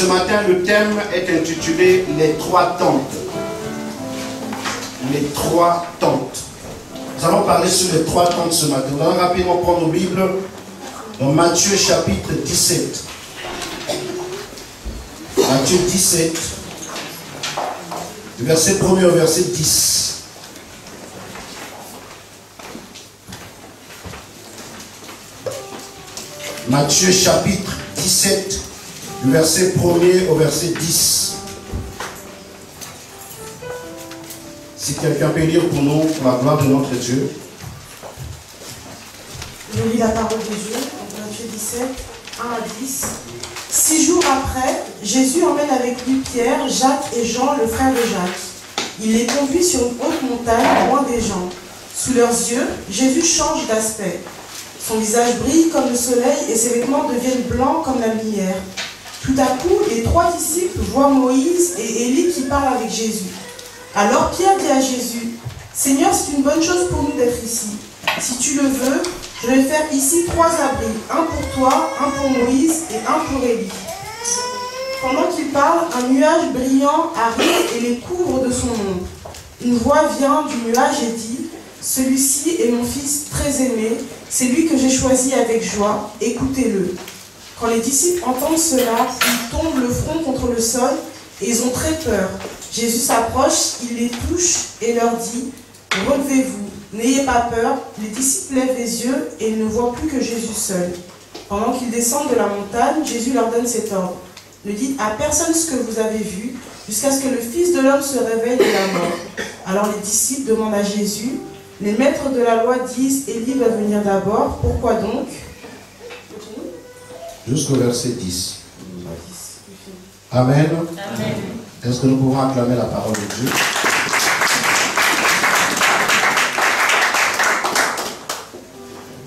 ce matin, le thème est intitulé « Les trois tentes ». Les trois tentes. Nous allons parler sur les trois tentes ce matin. Nous allons rapidement prendre nos Bibles dans Matthieu chapitre 17. Matthieu 17, du verset 1er au verset 10. Matthieu chapitre 17, du verset 1er au verset 10. Si quelqu'un peut lire pour nous, pour la gloire de notre Dieu. Je lis la parole de Dieu, Matthieu 17, 1 à 10. 6 jours après, Jésus emmène avec lui Pierre, Jacques et Jean, le frère de Jacques. Il les conduit sur une haute montagne, loin des gens. Sous leurs yeux, Jésus change d'aspect. Son visage brille comme le soleil et ses vêtements deviennent blancs comme la lumière. Tout à coup, les trois disciples voient Moïse et Élie qui parlent avec Jésus. Alors Pierre dit à Jésus, « Seigneur, c'est une bonne chose pour nous d'être ici. Si tu le veux, je vais faire ici 3 abris, un pour toi, un pour Moïse et un pour Élie. » Pendant qu'il parle, un nuage brillant arrive et les couvre de son ombre. Une voix vient du nuage et dit, « Celui-ci est mon fils très aimé, c'est lui que j'ai choisi avec joie, écoutez-le. » Quand les disciples entendent cela, ils tombent le front contre le sol et ils ont très peur. Jésus s'approche, il les touche et leur dit, « Relevez-vous, n'ayez pas peur. » Les disciples lèvent les yeux et ils ne voient plus que Jésus seul. Pendant qu'ils descendent de la montagne, Jésus leur donne cet ordre. « Ne dites à personne ce que vous avez vu, jusqu'à ce que le Fils de l'homme se réveille de la mort. » Alors les disciples demandent à Jésus, « Les maîtres de la loi disent, Élie doit venir d'abord, pourquoi donc ?» Jusqu'au verset 10. Amen. Amen. Est-ce que nous pouvons acclamer la parole de Dieu?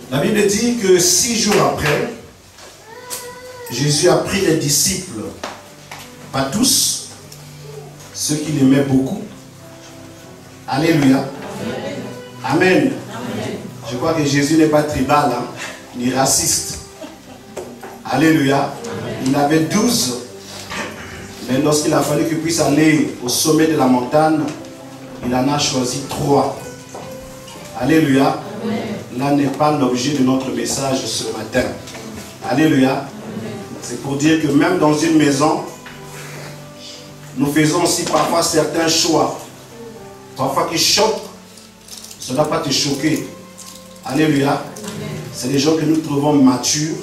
La Bible dit que 6 jours après, Jésus a pris les disciples, pas tous, ceux qui l'aimaient beaucoup. Alléluia. Amen. Amen. Je crois que Jésus n'est pas tribal, hein, ni raciste. Alléluia. Il avait 12. Mais lorsqu'il a fallu qu'il puisse aller au sommet de la montagne, il en a choisi 3. Alléluia. Là n'est pas l'objet de notre message ce matin. Alléluia. C'est pour dire que même dans une maison, nous faisons aussi parfois certains choix. Parfois qui choquent, ça ne doit pas te choquer. Alléluia. C'est les gens que nous trouvons matures,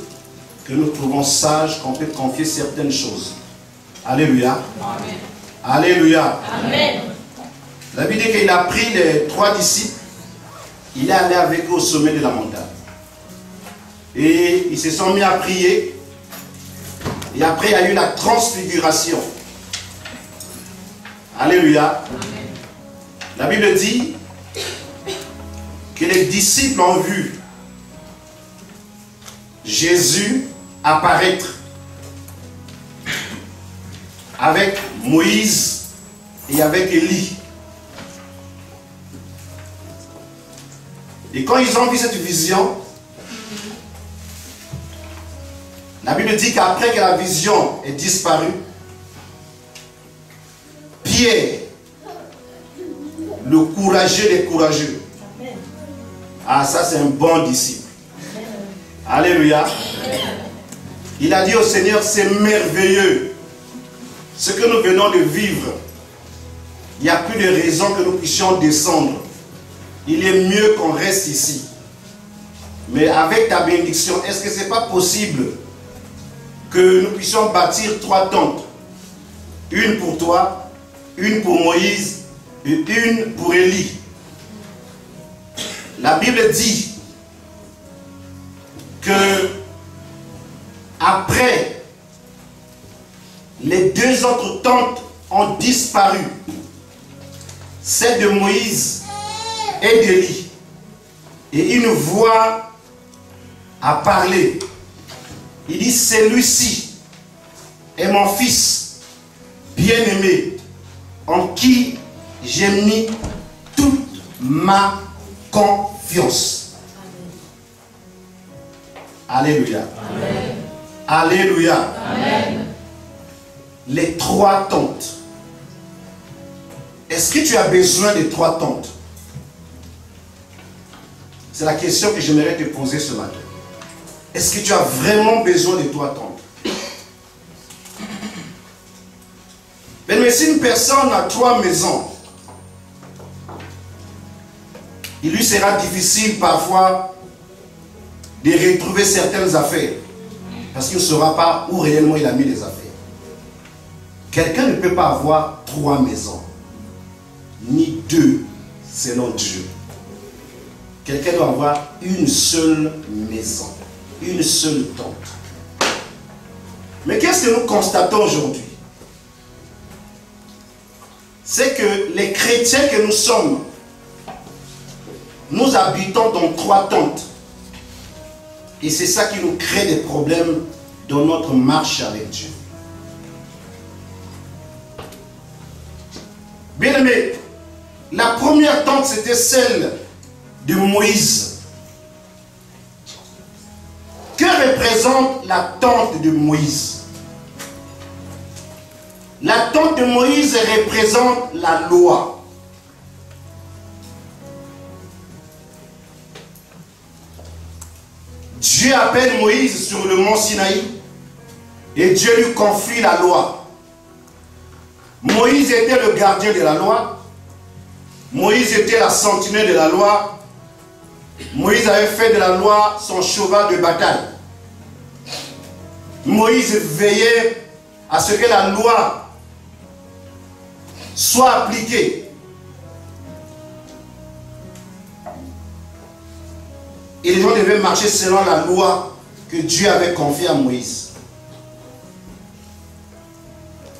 que nous trouvons sages, qu'on peut confier certaines choses. Alléluia. Amen. Alléluia. Amen. La Bible dit qu'il a pris les 3 disciples, il est allé avec eux au sommet de la montagne. Et ils se sont mis à prier. Et après, il y a eu la transfiguration. Alléluia. Amen. La Bible dit que les disciples ont vu Jésus apparaître avec Moïse et avec Élie. Et quand ils ont vu cette vision, la Bible dit qu'après que la vision est disparue, Pierre, le courageux des courageux, ah ça c'est un bon disciple. Alléluia. Il a dit au Seigneur, c'est merveilleux ce que nous venons de vivre. Il n'y a plus de raison que nous puissions descendre. Il est mieux qu'on reste ici. Mais avec ta bénédiction, est-ce que ce n'est pas possible que nous puissions bâtir 3 tentes? Une pour toi, une pour Moïse et une pour Élie. La Bible dit que après, les 2 autres tentes ont disparu. Celle de Moïse et d'Élie. Et une voix a parlé. Il dit, celui-ci est mon fils bien-aimé, en qui j'ai mis toute ma confiance. Alléluia. Amen. Alléluia. Amen. les 3 tentes. Est-ce que tu as besoin de 3 tentes? C'est la question que j'aimerais te poser ce matin. Est-ce que tu as vraiment besoin de 3 tentes? Mais si une personne a 3 maisons, il lui sera difficile parfois de retrouver certaines affaires. Parce qu'il ne saura pas où réellement il a mis les affaires. Quelqu'un ne peut pas avoir 3 maisons. Ni 2 selon Dieu. Quelqu'un doit avoir une seule maison. Une seule tente. Mais qu'est-ce que nous constatons aujourd'hui? C'est que les chrétiens que nous sommes, nous habitons dans 3 tentes. Et c'est ça qui nous crée des problèmes dans notre marche avec Dieu. Bien aimé, la première tente c'était celle de Moïse. Que représente la tente de Moïse? La tente de Moïse représente la loi. Dieu appelle Moïse sur le mont Sinaï et Dieu lui confie la loi. Moïse était le gardien de la loi. Moïse était la sentinelle de la loi. Moïse avait fait de la loi son cheval de bataille. Moïse veillait à ce que la loi soit appliquée. Et les gens devaient marcher selon la loi que Dieu avait confiée à Moïse.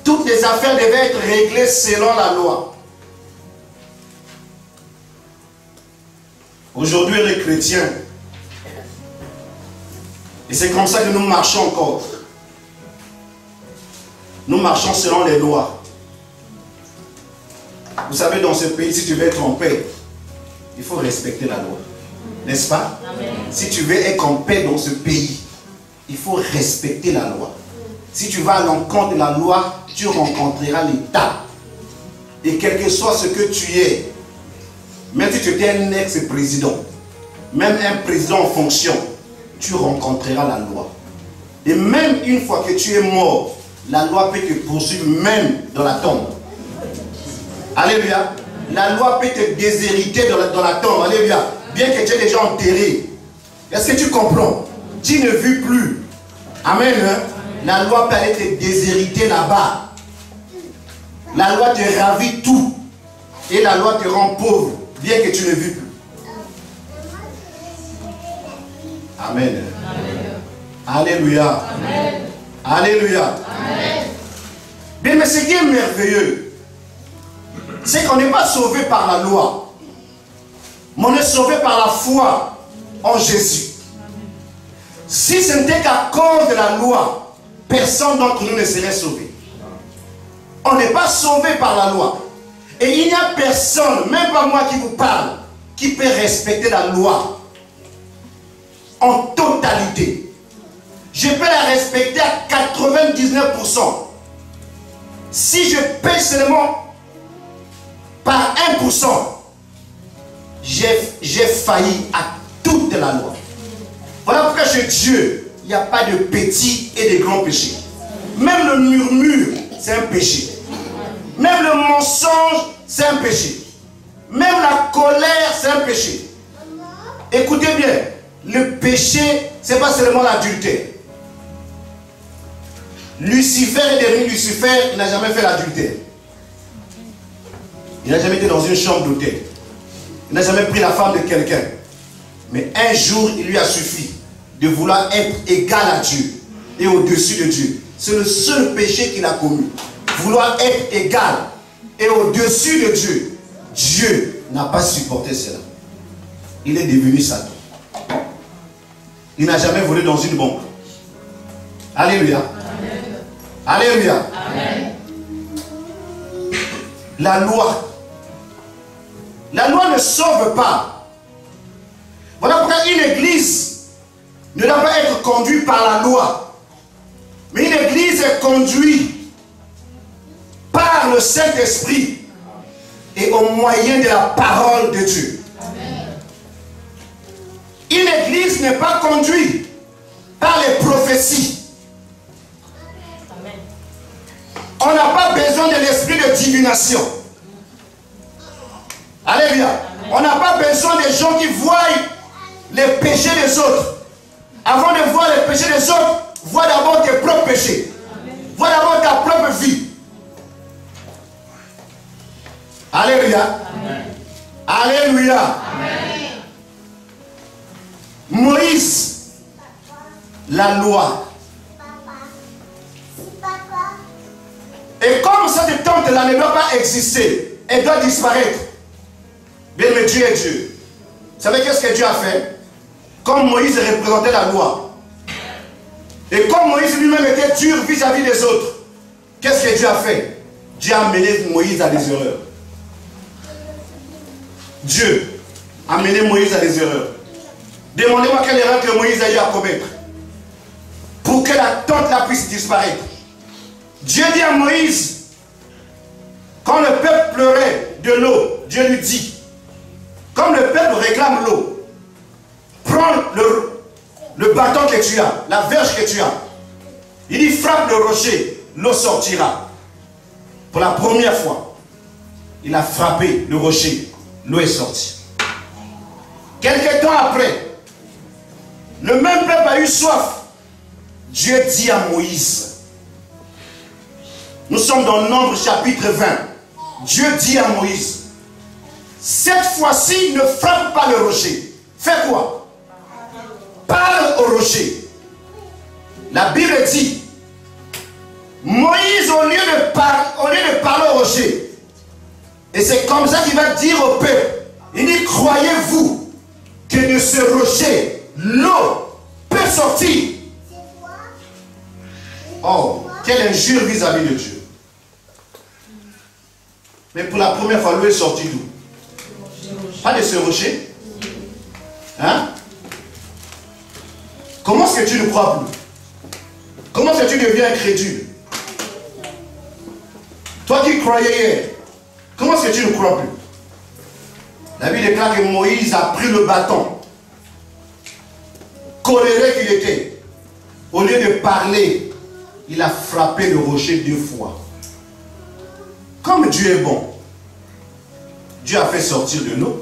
Toutes les affaires devaient être réglées selon la loi. Aujourd'hui, les chrétiens, et c'est comme ça que nous marchons encore. Nous marchons selon les lois. Vous savez, dans ce pays, si tu veux être en paix, il faut respecter la loi. N'est-ce pas? Amen. Si tu veux être en paix dans ce pays, il faut respecter la loi. Si tu vas à l'encontre de la loi, tu rencontreras l'État. Et quel que soit ce que tu es, même si tu étais un ex-président, même un président en fonction, tu rencontreras la loi. Et même une fois que tu es mort, la loi peut te poursuivre même dans la tombe. Alléluia. La loi peut te déshériter dans la tombe. Alléluia. Bien que tu aies déjà enterré. Est-ce que tu comprends? Tu ne vis plus. Amen. Hein? La loi peut aller te déshériter là-bas. La loi te ravit tout. Et la loi te rend pauvre. Bien que tu ne vis plus. Amen. Amen. Alléluia. Amen. Alléluia. Amen. Bien, mais ce qui est merveilleux, c'est qu'on n'est pas sauvé par la loi. Mais on est sauvé par la foi en Jésus. Si ce n'était qu'à cause de la loi, personne d'entre nous ne serait sauvé. On n'est pas sauvé par la loi. Et il n'y a personne, même pas moi qui vous parle, qui peut respecter la loi en totalité. Je peux la respecter à 99%. Si je paie seulement par 1%, j'ai failli à toute la loi. Voilà pourquoi chez Dieu, il n'y a pas de petits et de grands péchés. Même le murmure, c'est un péché. Même le mensonge, c'est un péché. Même la colère, c'est un péché. Écoutez bien, le péché, ce n'est pas seulement l'adultère. Lucifer est devenu Lucifer, il n'a jamais fait l'adultère. Il n'a jamais été dans une chambre d'hôtel. Il n'a jamais pris la femme de quelqu'un. Mais un jour, il lui a suffi de vouloir être égal à Dieu et au-dessus de Dieu. C'est le seul péché qu'il a commis. Vouloir être égal et au-dessus de Dieu. Dieu n'a pas supporté cela. Il est devenu Satan. Il n'a jamais volé dans une banque. Alléluia. Amen. Alléluia. Amen. La loi. La loi ne sauve pas. Voilà pourquoi une église ne doit pas être conduite par la loi. Mais une église est conduite par le Saint-Esprit et au moyen de la parole de Dieu. Une église n'est pas conduite par les prophéties. On n'a pas besoin de l'esprit de divination. Alléluia. On n'a pas besoin des gens qui voient les péchés des autres. Avant de voir les péchés des autres, vois d'abord tes propres péchés. Vois d'abord ta propre vie. Alléluia. Amen. Alléluia. Amen. Moïse, la loi. Et comme cette tente-là ne doit pas exister, elle doit disparaître. Bien, mais Dieu est Dieu. Vous savez qu'est-ce que Dieu a fait? Comme Moïse représentait la loi. Et comme Moïse lui-même était dur vis-à-vis des autres, qu'est-ce que Dieu a fait? Dieu a amené Moïse à des erreurs. Dieu a amené Moïse à des erreurs. Demandez-moi quelle erreur que Moïse a eu à commettre pour que la tente là puisse disparaître. Dieu dit à Moïse, quand le peuple pleurait de l'eau, Dieu lui dit, comme le peuple réclame l'eau, prends le bâton que tu as, la verge que tu as. Il dit, frappe le rocher, l'eau sortira. Pour la première fois, il a frappé le rocher, l'eau est sortie. Quelque temps après, le même peuple a eu soif. Dieu dit à Moïse, nous sommes dans Nombre chapitre 20. Dieu dit à Moïse, cette fois-ci, ne frappe pas le rocher. Fais quoi? Parle au rocher. La Bible dit, Moïse, au lieu de parler au rocher, et c'est comme ça qu'il va dire au peuple, il dit, croyez-vous que de ce rocher, l'eau peut sortir? Oh, quelle injure vis-à-vis de Dieu. Mais pour la première fois, l'eau est sortie d'où? Pas de ce rocher. Hein? Comment est-ce que tu ne crois plus? Comment est-ce que tu deviens incrédule? Toi qui croyais hier, comment est-ce que tu ne crois plus? La Bible déclare que Moïse a pris le bâton. Coléré qu'il était. Au lieu de parler, il a frappé le rocher 2 fois. Comme Dieu est bon, Dieu a fait sortir de l'eau,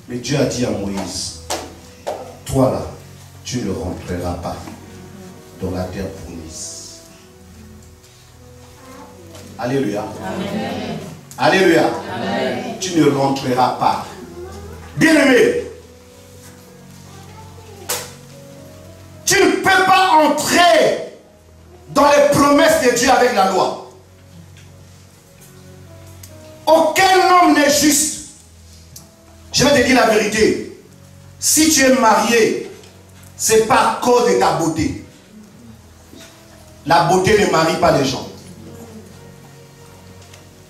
mais Dieu a dit à Moïse, toi là, tu ne rentreras pas dans la terre promise. Alléluia. Amen. Alléluia. Amen. Tu ne rentreras pas. Bien-aimé, tu ne peux pas entrer dans les promesses de Dieu avec la loi. Aucun homme n'est juste. Je vais te dire la vérité. Si tu es marié, c'est pas à cause de ta beauté. La beauté ne marie pas les gens.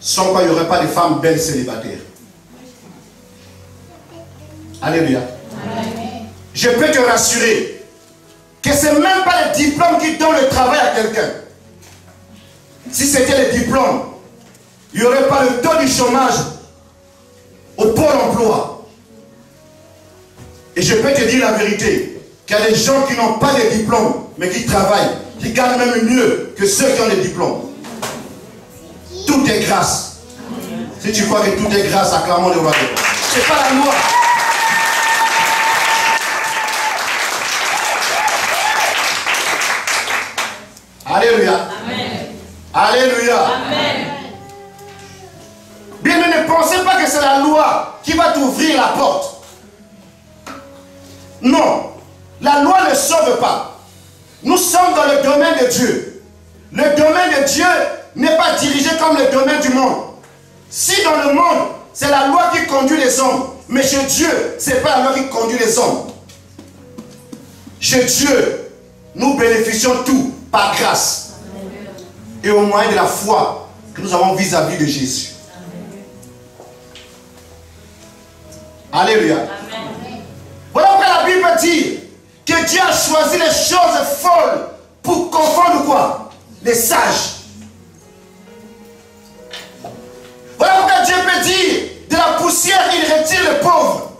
Sans quoi il n'y aurait pas de femmes belles célibataires. Alléluia. Amen. Je peux te rassurer que ce n'est même pas le diplôme qui donne le travail à quelqu'un. Si c'était le diplôme, il n'y aurait pas le taux du chômage au pôle emploi. Et je peux te dire la vérité, qu'il y a des gens qui n'ont pas de diplôme, mais qui travaillent, qui gagnent même mieux que ceux qui ont des diplômes. Tout est grâce. Si tu crois que tout est grâce, acclamons le roi de Dieu. Ce n'est pas la loi. Alléluia. Amen. Alléluia. Amen. Bien, mais ne pensez pas que c'est la loi qui va t'ouvrir la porte. Non. La loi ne sauve pas. Nous sommes dans le domaine de Dieu. Le domaine de Dieu n'est pas dirigé comme le domaine du monde. Si dans le monde, c'est la loi qui conduit les hommes, mais chez Dieu, ce n'est pas la loi qui conduit les hommes. Chez Dieu, nous bénéficions tout par grâce et au moyen de la foi que nous avons vis-à-vis de Jésus. Alléluia. Amen. Voilà pourquoi la Bible dit que Dieu a choisi les choses folles pour confondre quoi? Les sages. Dieu peut dire, de la poussière, il retire le pauvre.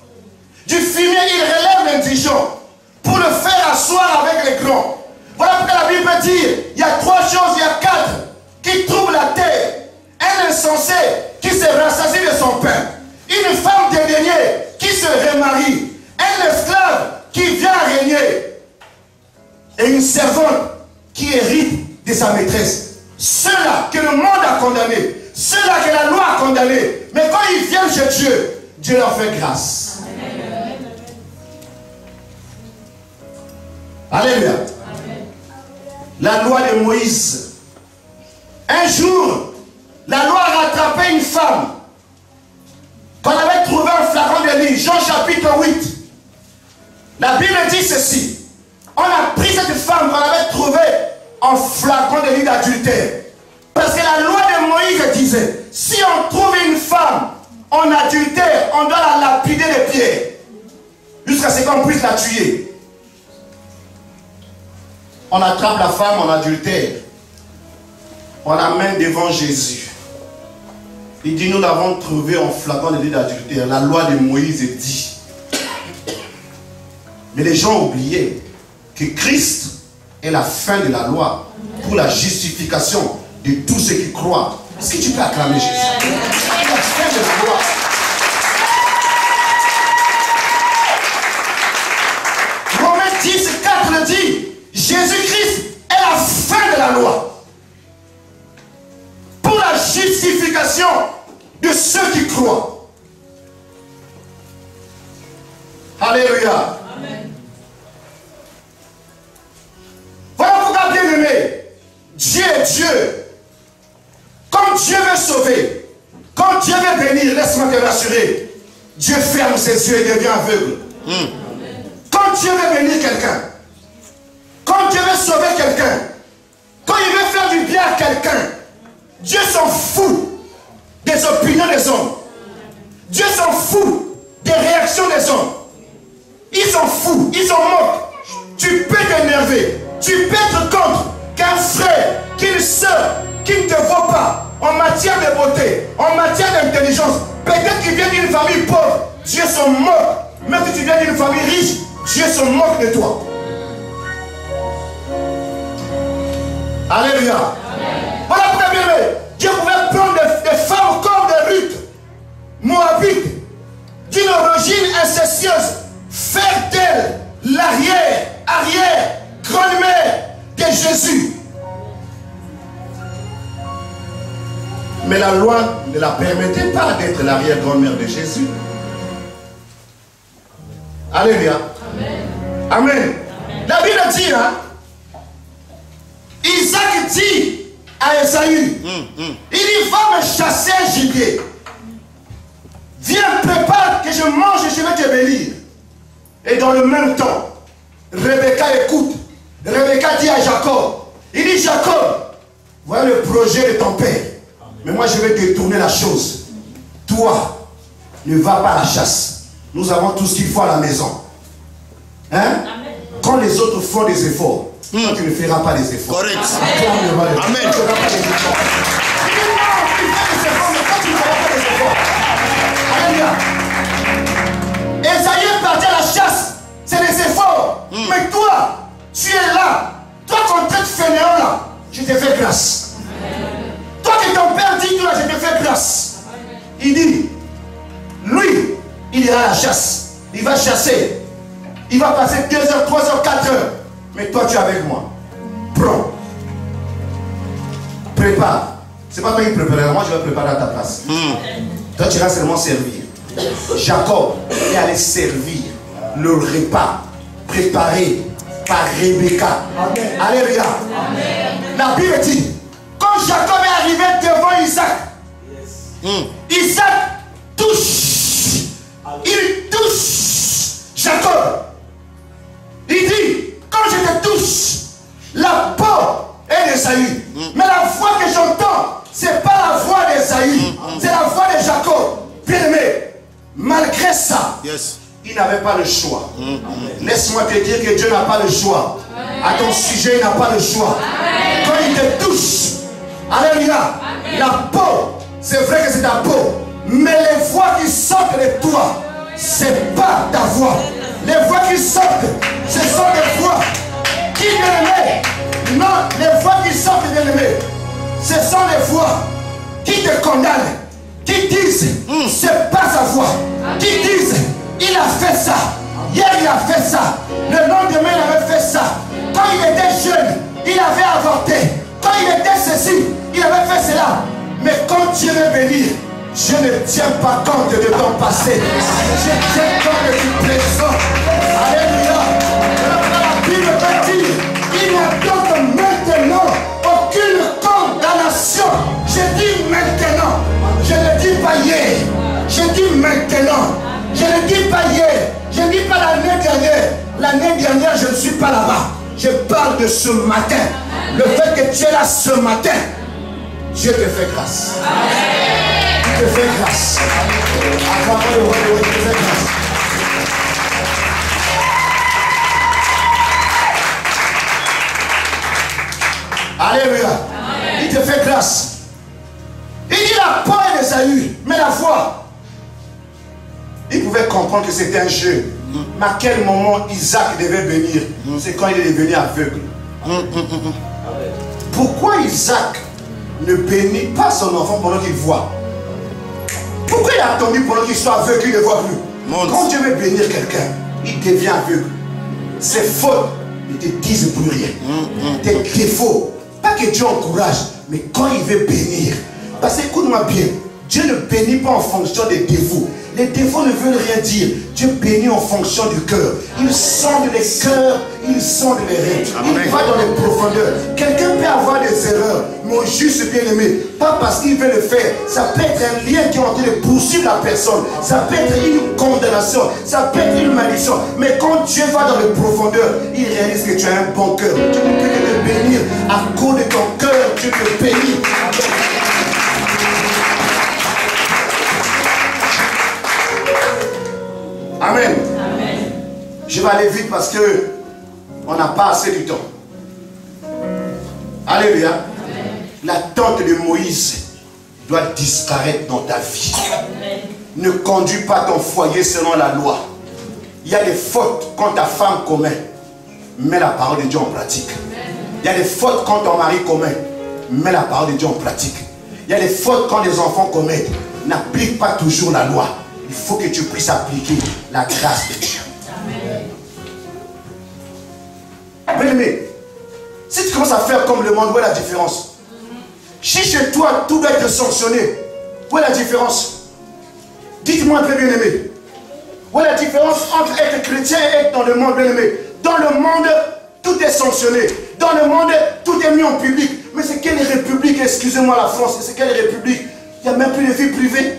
Du fumier, il relève l'indigent. Pour le faire asseoir avec les grands. Voilà pourquoi la Bible peut dire, il y a 3 choses, il y a 4 qui troublent la terre. Un insensé qui se rassasie de son pain. Une femme dédaignée qui se remarie. Un esclave qui vient régner. Et une servante qui hérite de sa maîtresse. Ceux-là que le monde a condamnés. Ceux-là que la loi a condamnés. Mais quand ils viennent chez Dieu, Dieu leur fait grâce. Alléluia. La loi de Moïse. Un jour, la loi a rattrapé une femme qu'on avait trouvé un flacon de lit. Jean chapitre 8. La Bible dit ceci. On a pris cette femme qu'on avait trouvée en flacon de lit d'adultère. Parce que la loi de Moïse disait, si on trouve une femme en adultère, on doit la lapider de pierres. Jusqu'à ce qu'on puisse la tuer. On attrape la femme en adultère. On l'amène devant Jésus. Il dit, nous l'avons trouvée en flacon de lit d'adultère. La loi de Moïse dit. Mais les gens ont oublié que Christ est la fin de la loi pour la justification de tous ceux qui croient. Est-ce que tu peux acclamer Jésus? C'est la fin de la loi. Romains 10, 4 le dit. Jésus-Christ est la fin de la loi pour la justification de ceux qui croient. Alléluia. Amen. Voilà pourquoi, bien aimé, Dieu est Dieu. Quand Dieu veut sauver, quand Dieu veut bénir, laisse-moi te rassurer, Dieu ferme ses yeux et devient aveugle. Quand Dieu veut bénir quelqu'un, quand Dieu veut sauver quelqu'un, quand il veut faire du bien à quelqu'un, Dieu s'en fout des opinions des hommes. Dieu s'en fout des réactions des hommes. Il s'en fout, il s'en moque. Tu peux t'énerver, tu peux être contre qu'un frère, qu'une soeur qui ne te vaut pas en matière de beauté, en matière d'intelligence. Peut-être qu'il vient d'une famille pauvre, Dieu s'en moque. Même si tu viens d'une famille riche, Dieu se moque de toi. Alléluia. Amen. Voilà pourquoi, bien aimé, Dieu pouvait prendre des femmes comme des Ruth, Moabites, d'une origine incestueuse, faire d'elle l'arrière, grand-mère de Jésus. Mais la loi ne la permettait pas d'être l'arrière-grand-mère de Jésus. Alléluia. Amen. Amen. La Bible dit, hein, Isaac dit à Esaü, il dit, va me chasser un gibier. Viens, prépare que je mange et je vais te bénir. Et dans le même temps, Rebecca écoute. Rebecca dit à Jacob, il dit, Jacob, voilà le projet de ton père. Mais moi je vais détourner la chose. Toi, ne va pas à la chasse. Nous avons tout ce qu'il faut à la maison. Hein? Quand les autres font des efforts, toi tu ne feras pas des efforts. Correct. Amen. Tu ne feras pas des efforts. Tu ne feras pas des efforts. Alléluia. Esaïe est parti à la chasse. C'est des efforts. Mais toi, tu es là. Toi qu'on traite fainéant là, je te fais grâce. Toi que ton père dit, toi, je te fais grâce. Il dit, lui, il ira à la chasse. Il va chasser. Il va passer 2 heures, 3 heures, 4 heures. Mais toi, tu es avec moi. Prends. Prépare. C'est pas toi qui prépareras. Moi, je vais préparer à ta place. Toi, tu iras seulement servir. Jacob est allé servir le repas préparé par Rebecca. Alléluia. La Bible dit, quand Jacob est arrivé devant Isaac, Isaac touche. Il touche Jacob. Il dit, quand je te touche, la peau est d'Esaü. Mais la voix que j'entends, ce n'est pas la voix d'Esaü, c'est la voix de Jacob. Bien aimé, malgré ça, il n'avait pas le choix. Laisse-moi te dire que Dieu n'a pas le choix. À ton sujet, il n'a pas le choix. Quand il te touche, alléluia, la peau, c'est vrai que c'est ta peau, Mais les voix qui sortent de toi, c'est pas ta voix. Les voix qui sortent, ce sont des voix qui bien-aimées. Non, les voix qui sortent bien-aimées, ce sont les voix qui te condamnent, qui disent, c'est pas sa voix, qui disent, il a fait ça, hier il a fait ça, le lendemain il avait fait ça, quand il était jeune, il avait avorté, quand il était ceci, il avait fait cela. Mais quand Dieu veut bénir, je ne tiens pas compte de ton passé, je tiens compte du présent. Alléluia. La Bible peut dire, il n'y a donc maintenant aucune condamnation. Je dis maintenant, je ne dis pas hier, je dis maintenant, je ne dis pas hier, je ne dis pas l'année dernière. L'année dernière, je ne suis pas là-bas. Je parle de ce matin. Le fait que tu es là ce matin, Dieu te fait grâce. Il te fait grâce. Acclamons le roi, il te fait grâce. Alléluia. Il te fait grâce. Il dit la peur d'Ésaü, mais la foi. Il pouvait comprendre que c'était un jeu. Mais à quel moment Isaac devait bénir? C'est quand il est devenu aveugle. Pourquoi Isaac ne bénit pas son enfant pendant qu'il voit? Pourquoi il a attendu pendant qu'il soit aveugle qu'il ne voit plus? Quand Dieu veut bénir quelqu'un, il devient aveugle. Ses fautes ne te disent plus rien. Tes défauts, pas que Dieu encourage, mais quand il veut bénir. Parce que écoute-moi bien, Dieu ne bénit pas en fonction des défauts. Les défauts ne veulent rien dire. Dieu bénit en fonction du cœur. Il sonde les cœurs, il sonde les reins. Il va dans les profondeurs. Quelqu'un peut avoir des erreurs, mon juste bien-aimé, pas parce qu'il veut le faire. Ça peut être un lien qui est en train de poursuivre la personne. Ça peut être une condamnation. Ça peut être une malédiction. Mais quand Dieu va dans les profondeurs, il réalise que tu as un bon cœur. Dieu ne peut que te bénir à cause de ton cœur. Dieu te bénit. Amen. Amen. Je vais aller vite parce que on n'a pas assez du temps. Alléluia. Amen. La tente de Moïse doit disparaître dans ta vie. Amen. Ne conduis pas ton foyer selon la loi. Il y a des fautes quand ta femme commet. Mets la parole de Dieu en pratique. Amen. Il y a des fautes quand ton mari commet. Mets la parole de Dieu en pratique. Il y a des fautes quand les enfants commettent. N'applique pas toujours la loi. Il faut que tu puisses appliquer la grâce de Dieu. Bien-aimé, si tu commences à faire comme le monde, où est la différence? Si chez toi, tout doit être sanctionné, où est la différence? Dites-moi un peu, bien-aimé. Où est la différence entre être chrétien et être dans le monde, bien-aimé? Dans le monde, tout est sanctionné. Dans le monde, tout est mis en public. Mais c'est quelle république, excusez-moi la France, c'est quelle république? Il n'y a même plus de vie privée.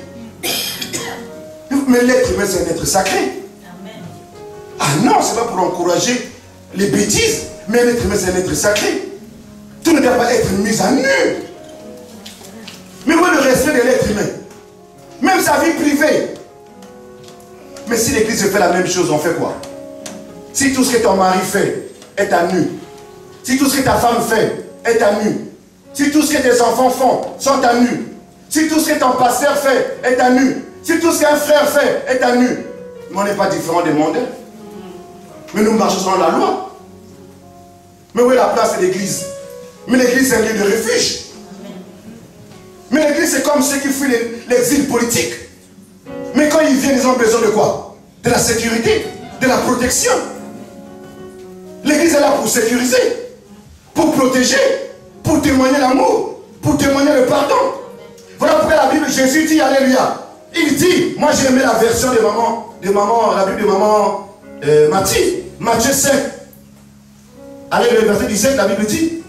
Mais l'être humain, c'est un être sacré. Amen. Ah non, ce n'est pas pour encourager les bêtises. Mais l'être humain, c'est un être sacré. Tout ne doit pas être mis à nu. Mais où est le respect de l'être humain? Même sa vie privée. Mais si l'église fait la même chose, on fait quoi? Si tout ce que ton mari fait est à nu, si tout ce que ta femme fait est à nu, si tout ce que tes enfants font sont à nu, si tout ce que ton pasteur fait est à nu, si tout ce qu'un frère fait est à nu, mais on n'est pas différent des mondains. Mais nous marchons selon la loi. Mais où est la place de l'église? Mais l'église est un lieu de refuge. Mais l'église c'est comme ceux qui fuient l'exil politique. Mais quand ils viennent, ils ont besoin de quoi? De la sécurité, de la protection. L'église est là pour sécuriser, pour protéger, pour témoigner l'amour, pour témoigner le pardon. Voilà pourquoi la Bible, Jésus dit, alléluia. Il dit, moi j'ai aimé la version de maman, la Bible de maman Matthieu 5. Allez, le verset 17, la Bible dit,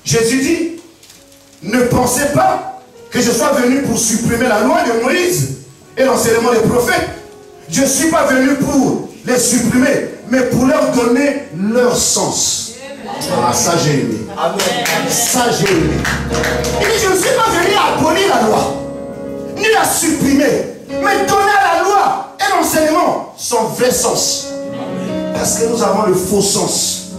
Jésus dit, ne pensez pas que je sois venu pour supprimer la loi de Moïse et l'enseignement des prophètes. Je ne suis pas venu pour les supprimer, mais pour leur donner leur sens. Ah, ça j'ai aimé. Ça j'ai aimé. Il dit, je ne suis pas venu abolir la loi, ni la supprimer, mais donner à la loi et l'enseignement son vrai sens. Parce que nous avons le faux sens.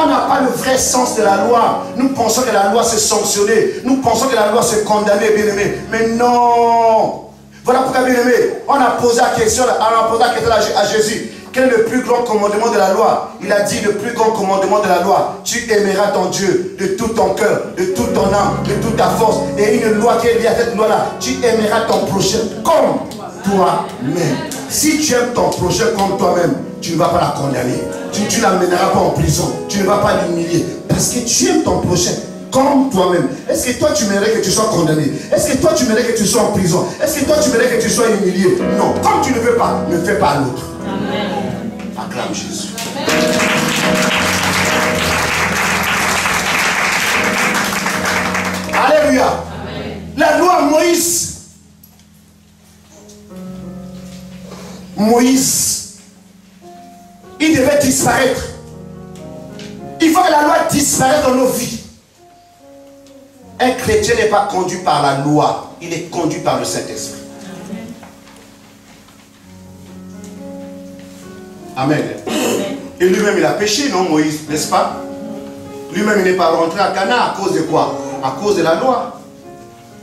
On n'a pas le vrai sens de la loi. Nous pensons que la loi c'est sanctionner. Nous pensons que la loi c'est condamner, bien aimé. Mais non. Voilà pourquoi, bien aimé, on a posé la question à Jésus. Quel est le plus grand commandement de la loi? Il a dit le plus grand commandement de la loi. Tu aimeras ton Dieu de tout ton cœur, de toute ton âme, de toute ta force. Et une loi qui est liée à cette loi-là. Tu aimeras ton prochain comme toi-même. Si tu aimes ton prochain comme toi-même, tu ne vas pas la condamner. Tu ne l'amèneras pas en prison. Tu ne vas pas l'humilier. Parce que tu aimes ton prochain comme toi-même. Est-ce que toi tu mérites que tu sois condamné? Est-ce que toi tu mérites que tu sois en prison? Est-ce que toi tu mérites que tu sois humilié? Non. Comme tu ne veux pas, ne fais pas à l'autre. Acclame Jésus. Alléluia. Amen. La loi Moïse, il devait disparaître. Il faut que la loi disparaisse dans nos vies. Un chrétien n'est pas conduit par la loi, il est conduit par le Saint-Esprit. Amen. Et lui-même il a péché, non Moïse, n'est-ce pas? Lui-même il n'est pas rentré à Canaan à cause de quoi? À cause de la loi.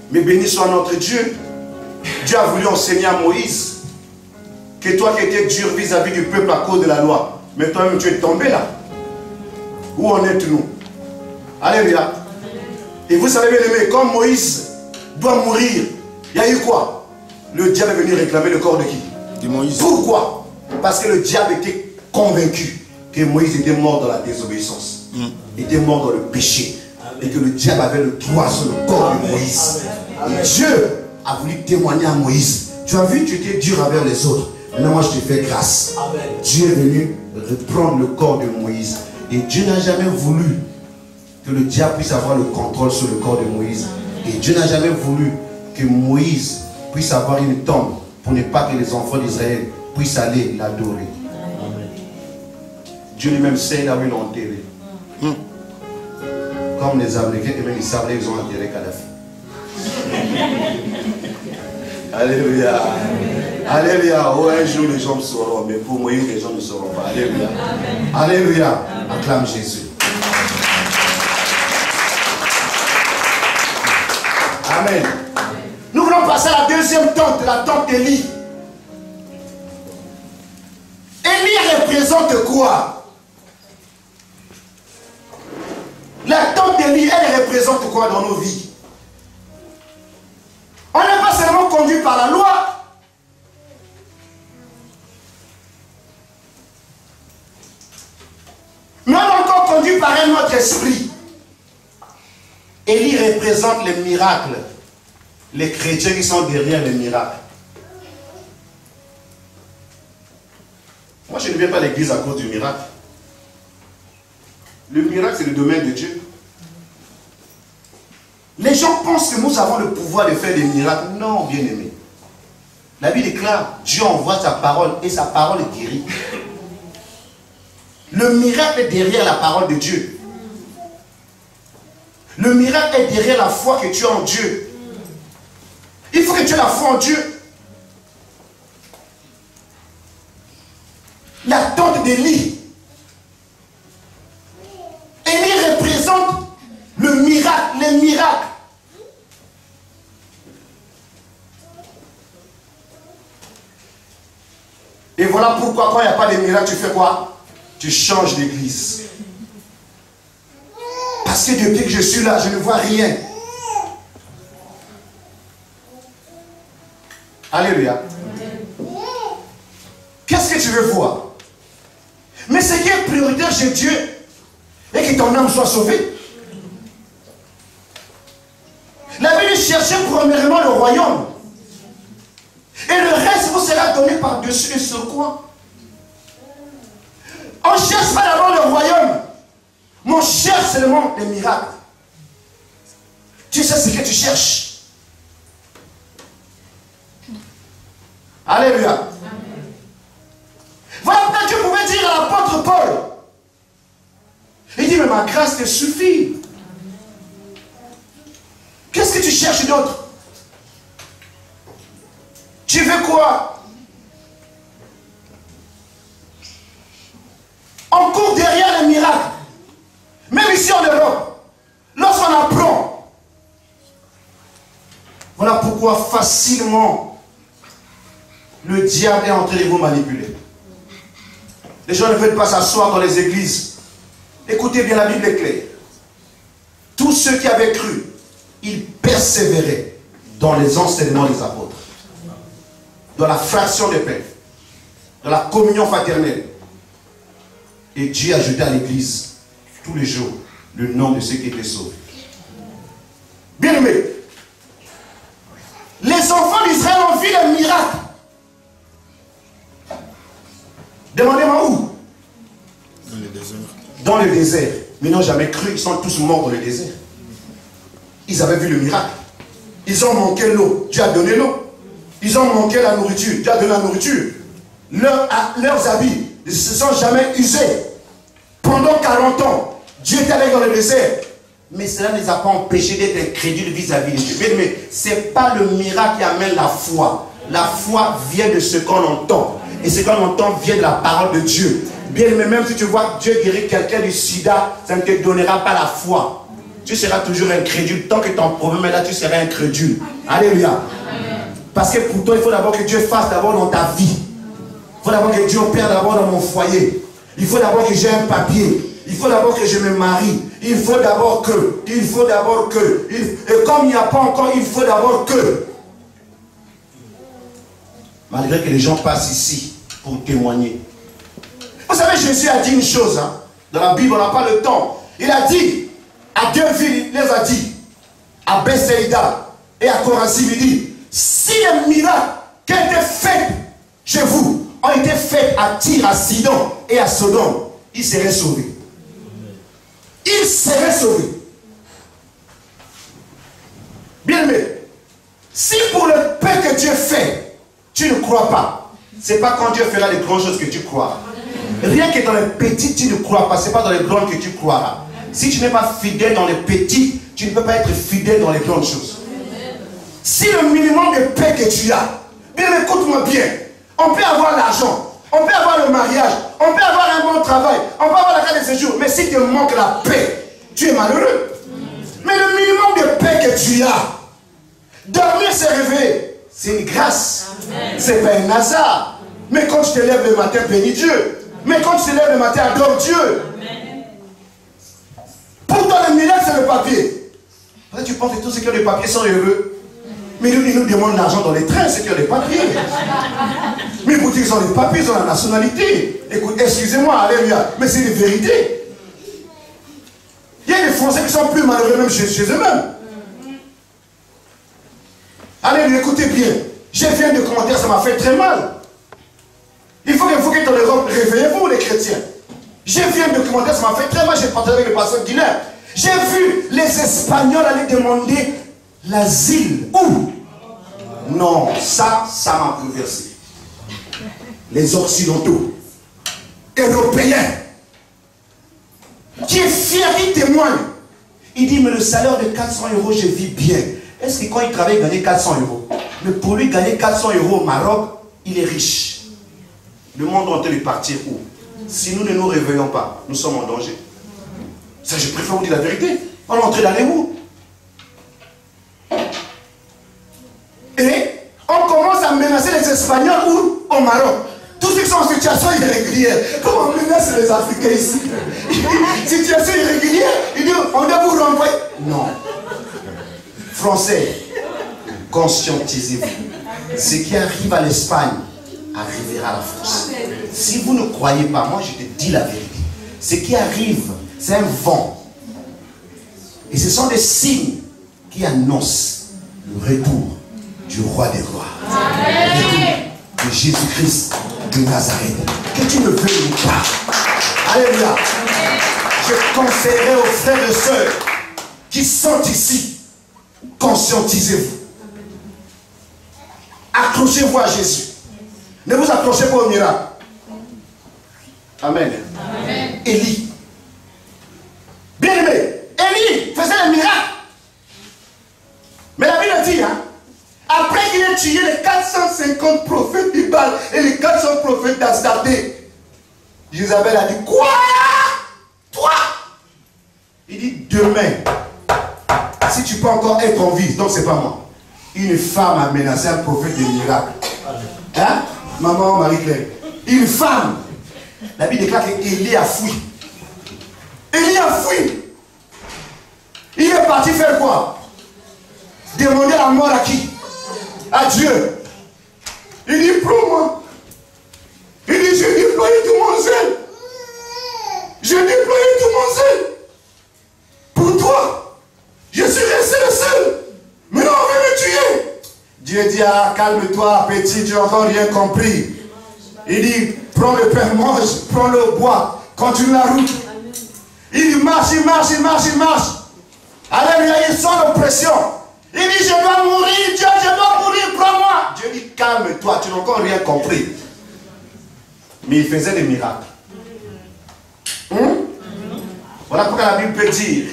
Mais béni soit notre Dieu. Dieu a voulu enseigner à Moïse que toi qui étais dur vis-à-vis du peuple à cause de la loi, mais toi-même tu es tombé là. Où en êtes-nous? Alléluia. Et vous savez bien aimé, quand Moïse doit mourir, il y a eu quoi? Le diable est venu réclamer le corps de qui? De Moïse. Pourquoi? Parce que le diable était convaincu que Moïse était mort dans la désobéissance. Il était mort dans le péché. Et que le diable avait le droit sur le corps de Moïse. Et Dieu a voulu témoigner à Moïse. Tu as vu, tu étais dur envers les autres. Maintenant, moi, je te fais grâce. Dieu est venu reprendre le corps de Moïse. Et Dieu n'a jamais voulu que le diable puisse avoir le contrôle sur le corps de Moïse. Et Dieu n'a jamais voulu que Moïse puisse avoir une tombe pour ne pas que les enfants d'Israël puissent aller l'adorer. Dieu lui-même sait là où ils l'ont enterré. Comme les Américains, ils savent ils ont enterré Kadhafi. Alléluia. Alléluia. Oh, un jour les gens sauront, mais pour Moïse les gens ne sauront pas. Alléluia. Alléluia. Acclame Jésus. Amen. Nous voulons passer à la deuxième tente, la tente d'Élie. Élie représente quoi? La tente d'Élie, elle représente quoi dans nos vies? On n'est pas seulement conduit par la loi, mais on est encore conduit par un autre esprit. Élie représente les miracles, les chrétiens qui sont derrière les miracles. Moi, je ne viens pas à l'église à cause du miracle. Le miracle, c'est le domaine de Dieu. Les gens pensent que nous avons le pouvoir de faire des miracles. Non, bien-aimés. La Bible déclare, Dieu envoie sa parole et sa parole guérit. Le miracle est derrière la parole de Dieu. Le miracle est derrière la foi que tu as en Dieu. Il faut que tu aies la foi en Dieu. La tente d'Élie. Élie représente le miracle, les miracles. Et voilà pourquoi quand il n'y a pas de miracle, tu fais quoi? Tu changes d'église. Parce que depuis que je suis là, je ne vois rien. Alléluia. Qu'est-ce que tu veux voir? Mais ce qui est prioritaire chez Dieu, et que ton âme soit sauvée. La Bible cherchait premièrement le royaume. Et le reste vous sera donné par-dessus et sur quoi? On ne cherche pas d'abord le royaume, mais on cherche seulement les miracles. Tu sais ce que tu cherches. Alléluia. Amen. Voilà pourquoi Dieu pouvait dire à l'apôtre Paul, il dit, mais ma grâce te suffit. Qu'est-ce que tu cherches d'autre? Tu veux quoi? On court derrière les miracles. pourquoi facilement le diable est en train de vous manipuler. Les gens ne veulent pas s'asseoir dans les églises. Écoutez bien, la Bible est claire. Tous ceux qui avaient cru, ils persévéraient dans les enseignements des apôtres, dans la fraction des pains, dans la communion fraternelle. Et Dieu ajoutait à l'église tous les jours le nom de ceux qui étaient sauvés. Bien aimé, les enfants d'Israël ont vu les miracles. Demandez-moi où? Dans le désert. Dans le désert. Mais ils n'ont jamais cru, ils sont tous morts dans le désert. Ils avaient vu le miracle. Ils ont manqué l'eau, Dieu a donné l'eau. Ils ont manqué la nourriture, Dieu a donné la nourriture. Leurs habits ne se sont jamais usés. Pendant 40 ans, Dieu était allé dans le désert. Mais cela ne les a pas empêchés d'être incrédules vis-à-vis de Dieu. Mais ce n'est pas le miracle qui amène la foi. La foi vient de ce qu'on entend. Et ce qu'on entend vient de la parole de Dieu. Bien, mais même si tu vois Dieu guérir quelqu'un du sida, ça ne te donnera pas la foi. Tu seras toujours incrédule. Tant que ton problème est là, tu seras incrédule. Alléluia. Parce que pour toi, il faut d'abord que Dieu fasse d'abord dans ta vie. Il faut d'abord que Dieu opère d'abord dans mon foyer. Il faut d'abord que j'ai un papier. Il faut d'abord que je me marie. Il faut d'abord que. Il faut d'abord que. Et comme il n'y a pas encore, il faut d'abord que. Malgré que les gens passent ici pour témoigner. Vous savez, Jésus a dit une chose. Hein, dans la Bible, on n'a pas le temps. Il a dit, à deux villes, il les a dit. À Bethsaïda et à Chorazim, il dit, si les miracles qui ont été faits chez vous ont été faits à Tyr, à Sidon et à Sodome, ils seraient sauvés. Ils seraient sauvés. Bien aimé, si pour le peu que Dieu fait, tu ne crois pas, c'est pas quand Dieu fera les grandes choses que tu crois. Rien que dans les petits, tu ne crois pas, c'est pas dans les grandes que tu croiras. Si tu n'es pas fidèle dans les petits, tu ne peux pas être fidèle dans les grandes choses. Si le minimum de paix que tu as, bien écoute-moi bien, on peut avoir l'argent, on peut avoir le mariage, on peut avoir un bon travail, on peut avoir la carte de séjour, mais si tu manques la paix, tu es malheureux. Mais le minimum de paix que tu as, dormir, se réveiller, c'est une grâce. C'est pas un hasard. Mais quand tu te lèves le matin, bénis Dieu. Mais quand tu te lèves le matin, adore Dieu. Pourtant, le miracle, c'est le papier. Tu penses que tous ceux qui ont des papiers sont heureux. Mais ils nous demandent l'argent dans les trains, ceux qui ont des papiers. Mais pour dire qu'ils ont des papiers, ils ont la nationalité. Écoute, excusez-moi, alléluia, mais c'est une vérité. Il y a des Français qui sont plus malheureux même chez eux-mêmes. Alléluia, écoutez bien. Je viens de commentaire, ça m'a fait très mal. Il faut que dans l'Europe, réveillez-vous les chrétiens. Je viens de commentaire, ça m'a fait très mal. J'ai partagé avec le pasteur Guilain. J'ai vu les Espagnols aller demander l'asile. Où? Non, ça m'a bouleversé. Les Occidentaux, Européens, qui est fier, il témoigne. Il dit, mais le salaire de 400 €, je vis bien. Est-ce que quand il travaille, il gagne 400 €? Mais pour lui, gagner 400 € au Maroc, il est riche. Le monde est en train de partir où? Si nous ne nous réveillons pas, nous sommes en danger. Ça, je préfère vous dire la vérité. On est en train d'aller où? Et on commence à menacer les Espagnols où? Au Maroc. Tous ceux qui sont en situation irrégulière. Comment on menace les Africains ici? Situation irrégulière, il dit, on doit vous renvoyer. Non. Français, conscientisez-vous. Ce qui arrive à l'Espagne arrivera à la France. Si vous ne croyez pas, moi je te dis la vérité. Ce qui arrive, c'est un vent. Et ce sont des signes qui annoncent le retour du roi des rois. Le retour de Jésus-Christ de Nazareth. Que tu ne veuilles pas. Alléluia. Je conseillerais aux frères et sœurs qui sont ici, conscientisez-vous. Accrochez-vous à Jésus. Ne vous accrochez pas au miracle. Amen. Amen. Élie. Bien aimé, Élie faisait le miracle. Mais la Bible dit, hein, après qu'il ait tué les 450 prophètes du Baal et les 400 prophètes d'Astarté, Isabelle a dit, quoi? Toi? Il dit, demain, si tu peux encore être en vie, donc c'est pas moi. une femme a menacé un prophète de miracle. Hein? Maman Marie-Claire. Une femme. La Bible déclare qu'Élie a fui. Élie a fui. Il est parti faire quoi? Demander la mort à qui? À Dieu. Il dit, prends-moi. Il dit, j'ai déployé tout mon zèle. J'ai déployé tout mon zèle. Pour toi. Je suis resté le seul. Maintenant, on veut me tuer. Dieu dit, ah, calme-toi, petit, tu n'as encore rien compris. Il dit, prends le pain, mange, prends le bois, continue la route. Il dit, marche, il marche, il marche, il marche. Alléluia, il sent l'oppression. Il dit, je dois mourir, Dieu, je dois mourir, prends-moi. Dieu dit, calme-toi, tu n'as encore rien compris. Mais il faisait des miracles. Voilà pourquoi la Bible peut dire,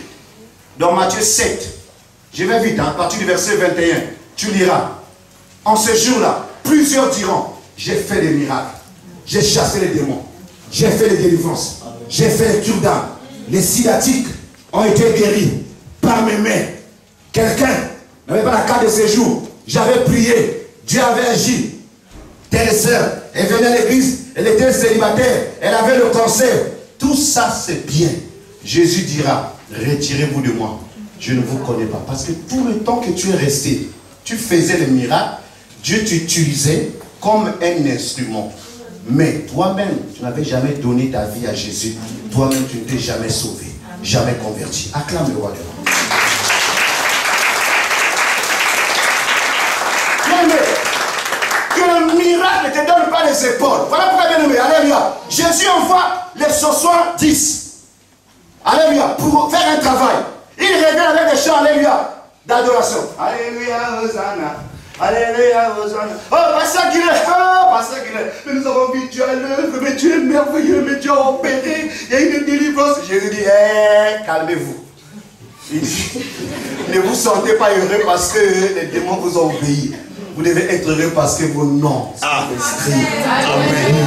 dans Matthieu 7, je vais vite, à partir du verset 21, tu liras. En ce jour-là, plusieurs diront, j'ai fait des miracles, j'ai chassé les démons, j'ai fait des délivrances, j'ai fait les cures d'âme, les sciatiques ont été guéris par mes mains. Quelqu'un n'avait pas la carte de séjour, j'avais prié, Dieu avait agi. Telle sœur, elle venait à l'église, elle était célibataire, elle avait le cancer. Tout ça c'est bien. Jésus dira, retirez-vous de moi, je ne vous connais pas. Parce que tout le temps que tu es resté, tu faisais les miracles, Dieu t'utilisait comme un instrument. Mais toi-même, tu n'avais jamais donné ta vie à Jésus. Toi-même, tu ne t'es jamais sauvé, jamais converti. Acclame le roi de roi. Bien-aimé, que le miracle ne te donne pas les épaules. Voilà pourquoi, bien-aimé, alléluia. Jésus envoie les 70. Alléluia, pour faire un travail. Il revient avec des chants, alléluia, d'adoration. Alléluia, Hosanna. Alléluia, Hosanna. Oh, Pasteur Guillet, oh, Pasteur Guillet. Mais nous avons vu Dieu à l'œuvre, mais Dieu est merveilleux, mais Dieu a opéré. Il y a une délivrance. Jésus dit, calmez-vous. Il dit, ne vous sentez pas heureux parce que les démons vous ont obéi. Vous devez être heureux parce que vos noms sont inscrits. Amen.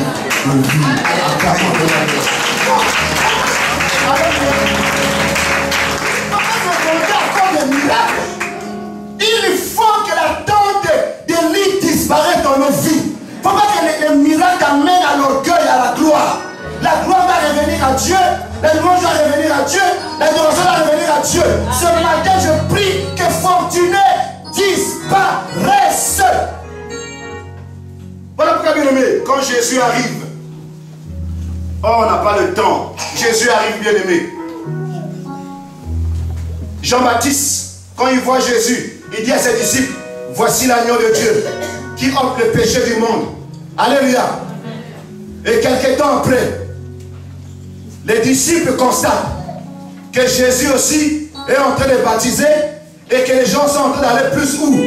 Il faut que la tente d'Élie disparaisse dans nos vies. Il ne faut pas que les miracles amènent à l'orgueil, à la gloire. La gloire va revenir à Dieu, la louange va revenir à Dieu, la l'adoration va revenir à Dieu. Ce matin, je prie que Fortuné disparaisse. Voilà pourquoi, bien aimé, quand Jésus arrive, oh, on n'a pas le temps. Jésus arrive, bien aimé. Jean-Baptiste, quand il voit Jésus, il dit à ses disciples, voici l'agneau de Dieu qui ôte le péché du monde. Alléluia. Et quelques temps après, les disciples constatent que Jésus aussi est en train de baptiser et que les gens sont en train d'aller plus où?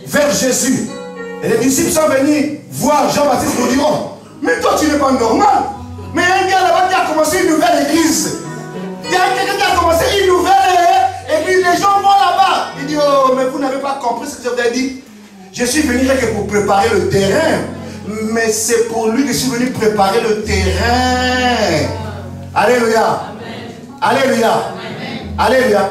Vers Jésus. Et les disciples sont venus voir Jean-Baptiste pour dire, oh, mais toi tu n'es pas normal. Mais il y a un gars là-bas qui a commencé une nouvelle église. Il y a quelqu'un qui a commencé une nouvelle église. Les gens vont là-bas. Il dit, oh, mais vous n'avez pas compris ce que je vous ai dit. Je suis venu que pour préparer le terrain. Mais c'est pour lui que je suis venu préparer le terrain. Alléluia. Alléluia. Alléluia.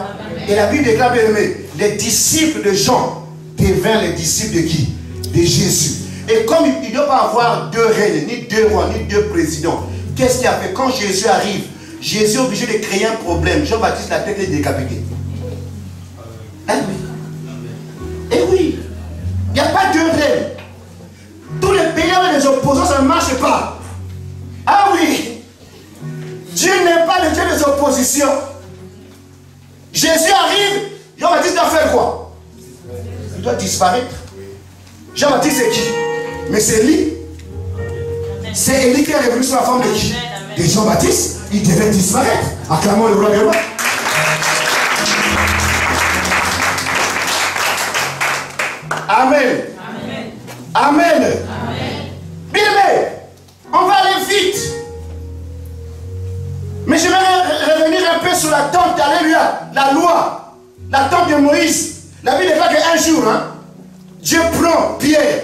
Et la Bible déclare, bien aimé, les disciples de Jean devinrent les disciples de qui? De Jésus. Et comme il ne doit pas avoir deux règnes, ni deux rois, ni deux présidents, qu'est-ce qu'il a fait? Quand Jésus arrive, Jésus est obligé de créer un problème. Jean-Baptiste, la tête est décapitée. Hein? Et oui, il n'y a pas deux règnes. Tous les pays avec les opposants, ça ne marche pas. Ah oui, Dieu n'est pas le Dieu des oppositions. Jésus arrive, Jean-Baptiste doit faire quoi? Il doit disparaître. Jean-Baptiste c'est qui? Mais c'est Élie. C'est Élie qui est revenu sur la forme de qui? De Jean-Baptiste. Il devait disparaître. Acclamons le roi des rois. Amen. Amen. Bien aimé, on va aller vite. Mais je vais revenir un peu sur la tente, alléluia, la loi, la tente de Moïse. La Bible n'est pas qu'un jour, hein, Dieu prend Pierre,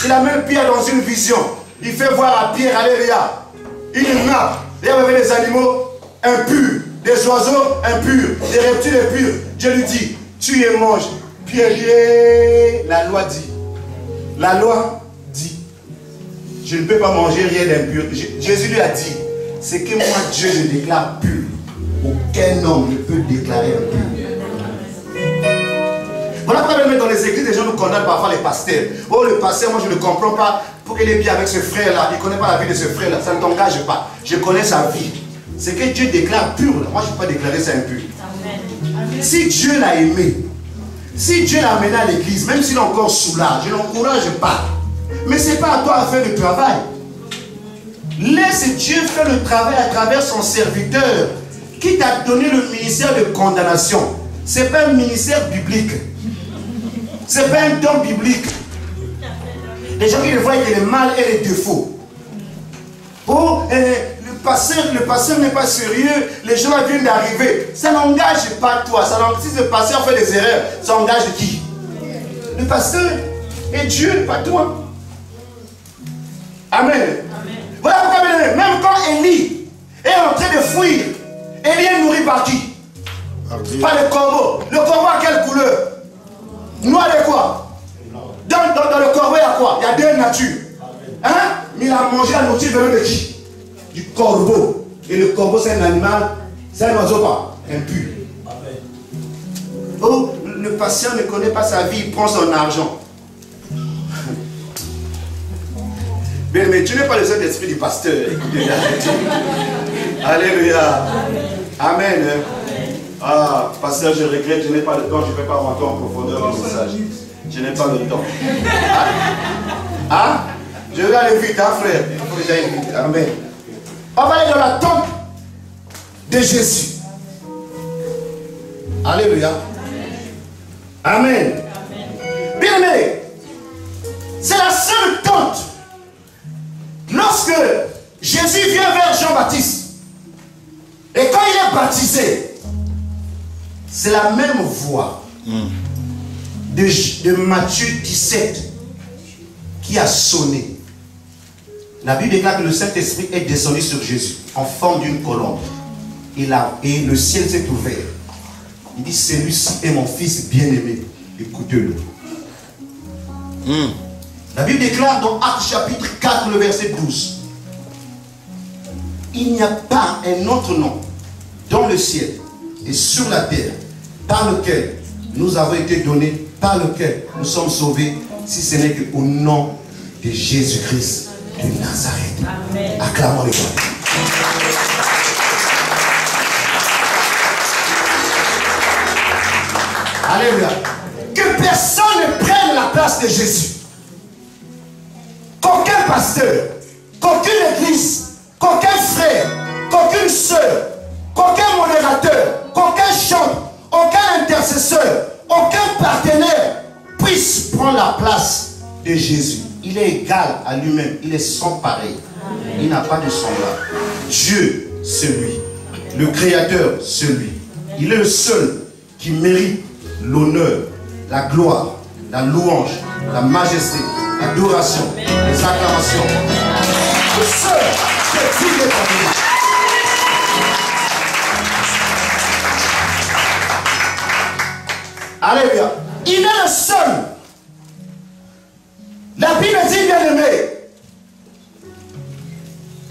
il amène Pierre dans une vision. Il fait voir à Pierre, alléluia, une nappe. Il y avait des animaux impurs, des oiseaux impurs, des reptiles impurs. Dieu lui dit, tue et mange. piégé. La loi dit. La loi dit. Je ne peux pas manger rien d'impur. Jésus lui a dit, c'est que moi, Dieu, je déclare pur. Aucun homme ne peut déclarer impur. Voilà pourquoi même dans les églises, les gens nous condamnent parfois les pasteurs. Oh, le pasteur, moi je ne comprends pas. Pour qu'il est bien avec ce frère-là, il ne connaît pas la vie de ce frère-là. Ça ne t'engage pas. Je connais sa vie. C'est que Dieu déclare pur. Moi, je ne peux pas déclarer ça impur. Amen. Si Dieu l'a aimé, si Dieu l'a amené à l'église, même s'il est encore sous l'âge, je ne l'encourage pas. Mais ce n'est pas à toi de faire le travail. Laisse Dieu faire le travail à travers son serviteur qui t'a donné le ministère de condamnation. Ce n'est pas un ministère biblique. Ce n'est pas un don biblique. Les gens qui le voient que les mal et les défauts. Oh, le pasteur n'est pas sérieux, les gens viennent d'arriver. Ça n'engage pas toi. Si le pasteur fait des erreurs, ça engage qui? Le pasteur et Dieu, pas toi. Amen. Amen. Voilà pourquoi même quand Élie est en train de fuir, Élie est nourri par qui? Par le corbeau. Le corbeau a quelle couleur? Noir et quoi? Dans le corbeau, il y a quoi? Il y a deux natures. Hein? Mais il a mangé la nourriture venant de qui? Du corbeau. Et le corbeau, c'est un animal, c'est un oiseau pas impur. Oh, le patient ne connaît pas sa vie, il prend son argent. Mais tu n'es pas le seul esprit du pasteur. Écoutez, alléluia. Amen. Ah, pasteur, je regrette, je n'ai pas le temps, je ne vais pas rentrer en profondeur du message. Je n'ai pas le temps. Ah? Je vais aller vite, hein, frère. Il faut que j'aille vite. Amen. On va aller dans la tombe de Jésus. Alléluia. Amen. Bien aimé, c'est la seule tente. Lorsque Jésus vient vers Jean-Baptiste, et quand il est baptisé, c'est la même voix de Matthieu 17 qui a sonné. La Bible déclare que le Saint-Esprit est descendu sur Jésus en forme d'une colombe. Et le ciel s'est ouvert. Il dit, celui-ci est mon fils bien-aimé. Écoutez-le. La Bible déclare dans Actes chapitre 4, le verset 12. Il n'y a pas un autre nom dans le ciel et sur la terre par lequel nous avons été donnés, par lequel nous sommes sauvés, si ce n'est qu'au nom de Jésus-Christ de Nazareth. Amen. Acclamons le Seigneur. Alléluia. Que personne ne prenne la place de Jésus. Qu'aucun pasteur, qu'aucune église, qu'aucun frère, qu'aucune soeur, qu'aucun modérateur, qu'aucun chantre, aucun intercesseur, aucun partenaire puisse prendre la place de Jésus. Il est égal à lui-même, il est sans pareil. Il n'a pas de semblable. Dieu, c'est lui. Le Créateur, c'est lui. Il est le seul qui mérite l'honneur, la gloire, la louange, la majesté, l'adoration, les acclamations. Le seul qui est digne d'être adoré. Alléluia. Il est le seul. La Bible dit, bien aimé,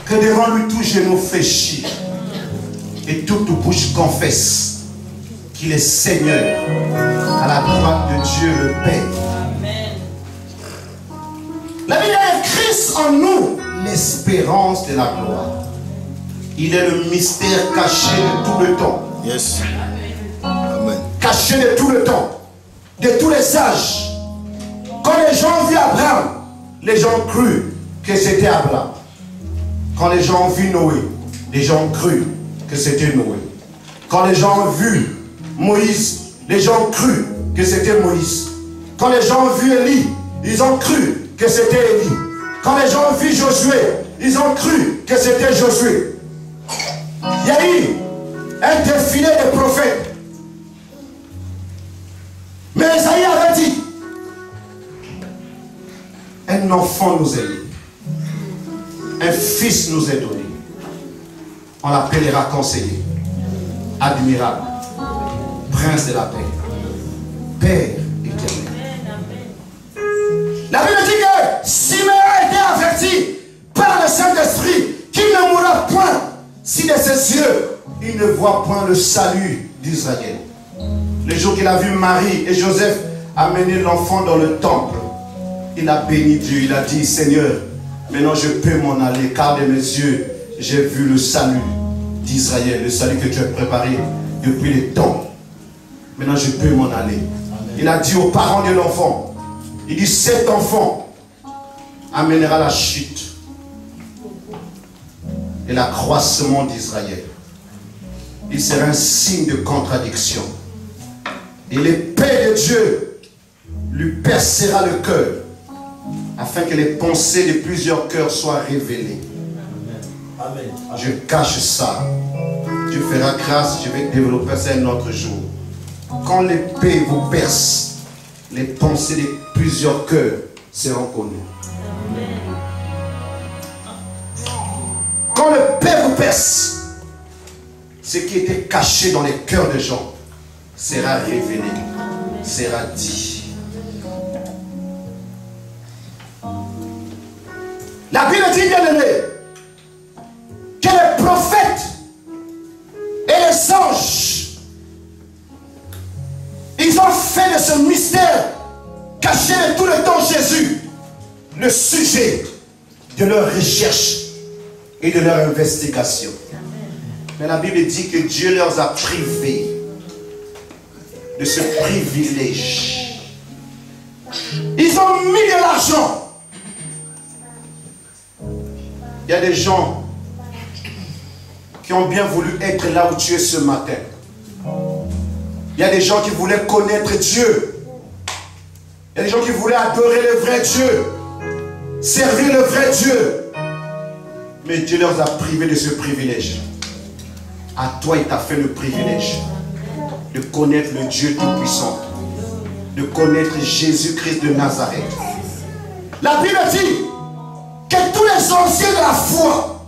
que devant lui tout genou fléchit et toute bouche confesse qu'il est Seigneur à la droite de Dieu le Père. Amen. La Bible est Christ en nous, l'espérance de la gloire. Il est le mystère caché de tout le temps. Yes. Amen. Caché de tout le temps, de tous les âges. Quand les gens ont vu Abraham, les gens crurent que c'était Abraham. Quand les gens ont vu Noé, les gens crurent que c'était Noé. Quand les gens ont vu Moïse, les gens crurent que c'était Moïse. Quand les gens ont vu Élie, ils ont cru que c'était Élie. Quand les gens ont vu Josué, ils ont cru que c'était Josué. Il y a eu un défilé de prophètes. Mais Isaïe avait dit, un enfant nous est né, un fils nous est donné. On l'appellera conseiller, admirable, prince de la paix, Père de ses yeux, il ne voit point le salut d'Israël. Le jour qu'il a vu Marie et Joseph amener l'enfant dans le temple, il a béni Dieu, il a dit, Seigneur, maintenant je peux m'en aller, car de mes yeux, j'ai vu le salut d'Israël, le salut que tu as préparé depuis les temps. Maintenant je peux m'en aller. Il a dit aux parents de l'enfant, il dit, cet enfant amènera la chute et l'accroissement d'Israël. Il sera un signe de contradiction. Et l'épée de Dieu lui percera le cœur, afin que les pensées de plusieurs cœurs soient révélées. Amen. Je cache ça. Tu feras grâce, je vais développer ça un autre jour. Quand l'épée vous perce, les pensées de plusieurs cœurs seront connues. Quand l'épée vous perce, ce qui était caché dans les cœurs des gens sera révélé, sera dit. La Bible dit, bien aimé, que les prophètes et les anges, ils ont fait de ce mystère caché de tout le temps Jésus le sujet de leur recherche et de leur investigation. Mais la Bible dit que Dieu leur a privés de ce privilège. Ils ont mis de l'argent. Il y a des gens qui ont bien voulu être là où tu es ce matin. Il y a des gens qui voulaient connaître Dieu. Il y a des gens qui voulaient adorer le vrai Dieu, servir le vrai Dieu. Mais Dieu leur a privés de ce privilège. À toi, il t'a fait le privilège de connaître le Dieu Tout-Puissant, de connaître Jésus-Christ de Nazareth. La Bible dit que tous les anciens de la foi,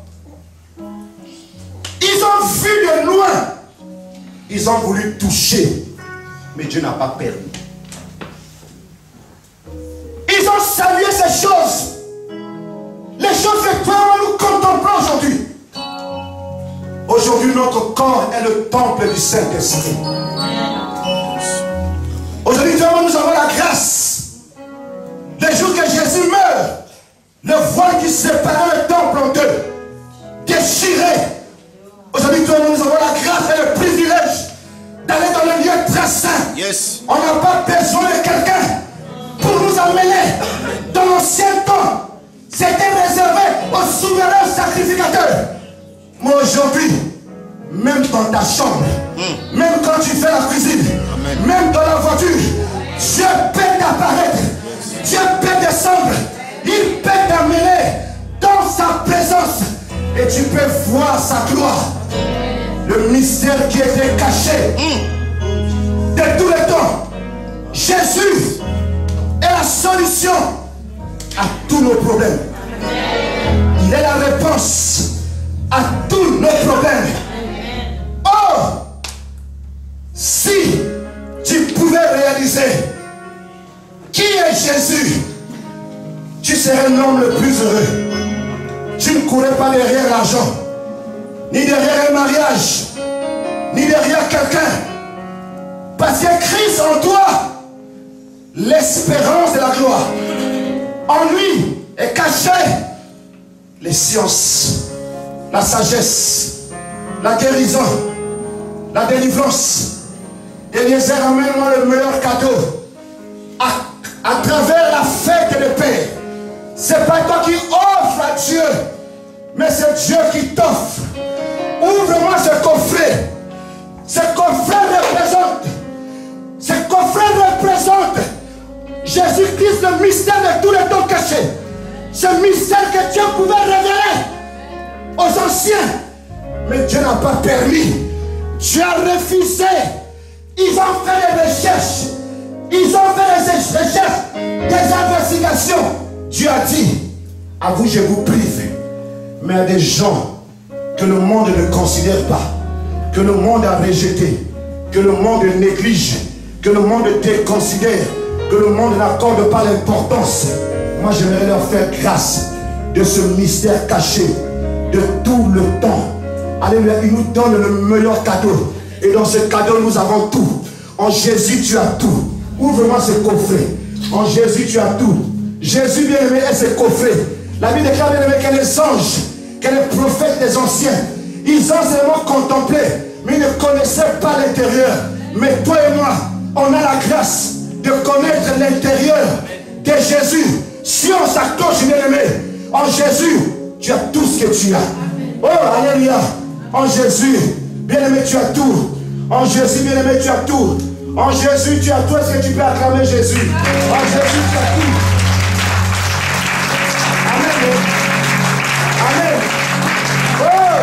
ils ont vu de loin, ils ont voulu toucher, mais Dieu n'a pas permis. Ils ont salué ces choses, les choses que toi nous contemplons aujourd'hui. Aujourd'hui, notre corps est le temple du Saint-Esprit. Aujourd'hui, nous avons la grâce. Le jour que Jésus meurt, le voile qui séparait le temple en deux, déchiré. Aujourd'hui, nous avons la grâce et le privilège d'aller dans le lieu très saint. Yes. On n'a pas besoin de quelqu'un pour nous amener. Dans l'ancien temps, c'était réservé aux souverains sacrificateurs. Mais aujourd'hui, même dans ta chambre, même quand tu fais la cuisine, même dans la voiture, Dieu peut t'apparaître, Dieu peut descendre, il peut t'amener dans sa présence et tu peux voir sa gloire. Le mystère qui était caché de tous les temps. Jésus est la solution à tous nos problèmes. Il est la réponse à tous nos problèmes. Oh, si tu pouvais réaliser qui est Jésus, tu serais l'homme le plus heureux. Tu ne courais pas derrière l'argent, ni derrière un mariage, ni derrière quelqu'un. Parce que Christ en toi, l'espérance de la gloire. En lui est cachée les sciences, la sagesse, la guérison, la délivrance. Eliezer, amène-moi le meilleur cadeau. À travers la fête de paix. C'est pas toi qui offres à Dieu, mais c'est Dieu qui t'offre. Ouvre-moi ce coffret. Ce coffret représente Jésus-Christ, le mystère de tous les temps cachés. Ce mystère que Dieu pouvait révéler aux anciens. Mais Dieu n'a pas permis. Dieu a refusé. Ils ont fait des recherches. Ils ont fait des recherches, des investigations. Dieu a dit, à vous je vous prive. Mais à des gens que le monde ne considère pas, que le monde a rejeté, que le monde néglige, que le monde déconsidère, que le monde n'accorde pas l'importance. Moi j'aimerais leur faire grâce de ce mystère caché de tout le temps, à Alléluia, il nous donne le meilleur cadeau. Et dans ce cadeau, nous avons tout. En Jésus, tu as tout. Ouvre-moi ce coffret. En Jésus, tu as tout. Jésus bien-aimé est ce coffret. La Bible déclare bien-aimé que les anges, que les prophètes des anciens, ils ont seulement contemplé, mais ils ne connaissaient pas l'intérieur. Mais toi et moi, on a la grâce de connaître l'intérieur de Jésus. Si on s'accroche, bien-aimé, en Jésus, tu as tout ce que tu as. Oh, alléluia. En Jésus, bien-aimé, tu as tout. En Jésus, bien-aimé, tu as tout. En Jésus, tu as tout. Est-ce que tu peux acclamer Jésus? En Jésus, tu as tout. Amen. Amen. Oh,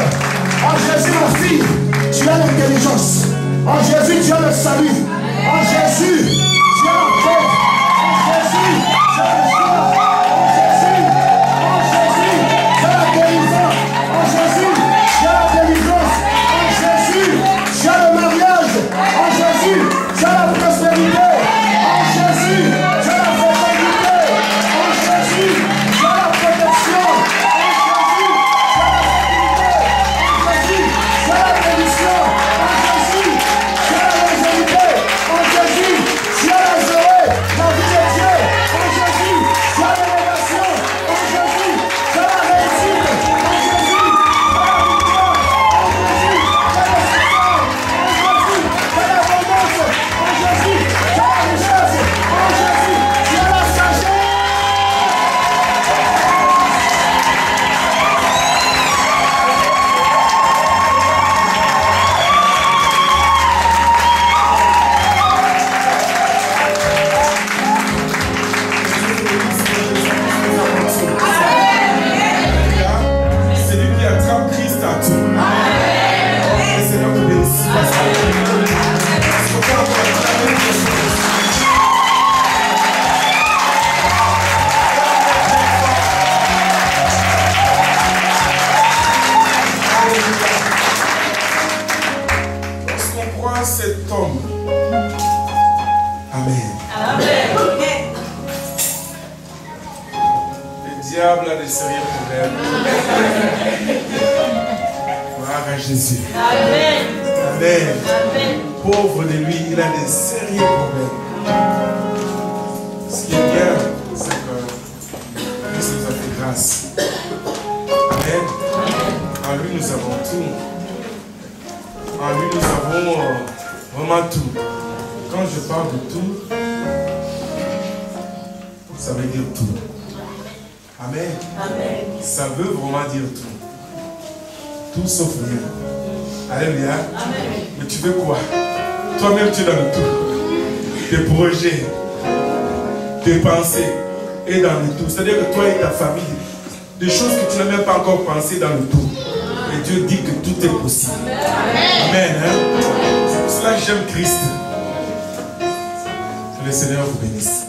en Jésus, ma fille, tu as l'intelligence. En Jésus, tu as le salut. En Jésus, tu as la paix. En Jésus, tu as le joie. En Jésus, tu as la guérison. En Jésus, tu as la délivrance. En Jésus, tu as le mariage. En Jésus, tu as la prospérité. En Jésus, tu as la fécondité. En Jésus, tu as la protection. En Jésus, tu as la sécurité. En Jésus, tu as la bénédiction. En Jésus, tu as la longévité. En Jésus, tu as la joie, la vie de Dieu. En Jésus, tu as l'élévation. En Jésus, tu as la réussite. En Jésus, tu as la victoire. En Jésus, tu as l'espoir. En Jésus, tu as l'abondance. En Jésus, tu as la richesse. En Jésus, tu as la sagesse. Celui qui attrape Christ a tout. Le Seigneur te bénisse. Lorsqu'on croit cet homme, Amen. Le diable a des sérieux problèmes. Gloire à Jésus. Amen. Pauvre de lui, il a des sérieux problèmes. Ce qui est bien, c'est que Christ nous a fait grâce. Amen. En lui, nous avons tout. En lui, nous avons vraiment tout. Quand je parle de tout, ça veut dire tout. Amen. Ça veut vraiment dire tout. Tout sauf rien. Alléluia. Mais tu veux quoi? Toi-même, tu es dans le tout. Tes projets, tes pensées, et dans le tout. C'est-à-dire que toi et ta famille, des choses que tu n'as même pas encore pensé dans le tout. Et Dieu dit que tout est possible. Amen. C'est pour cela que j'aime Christ. Que le Seigneur vous bénisse.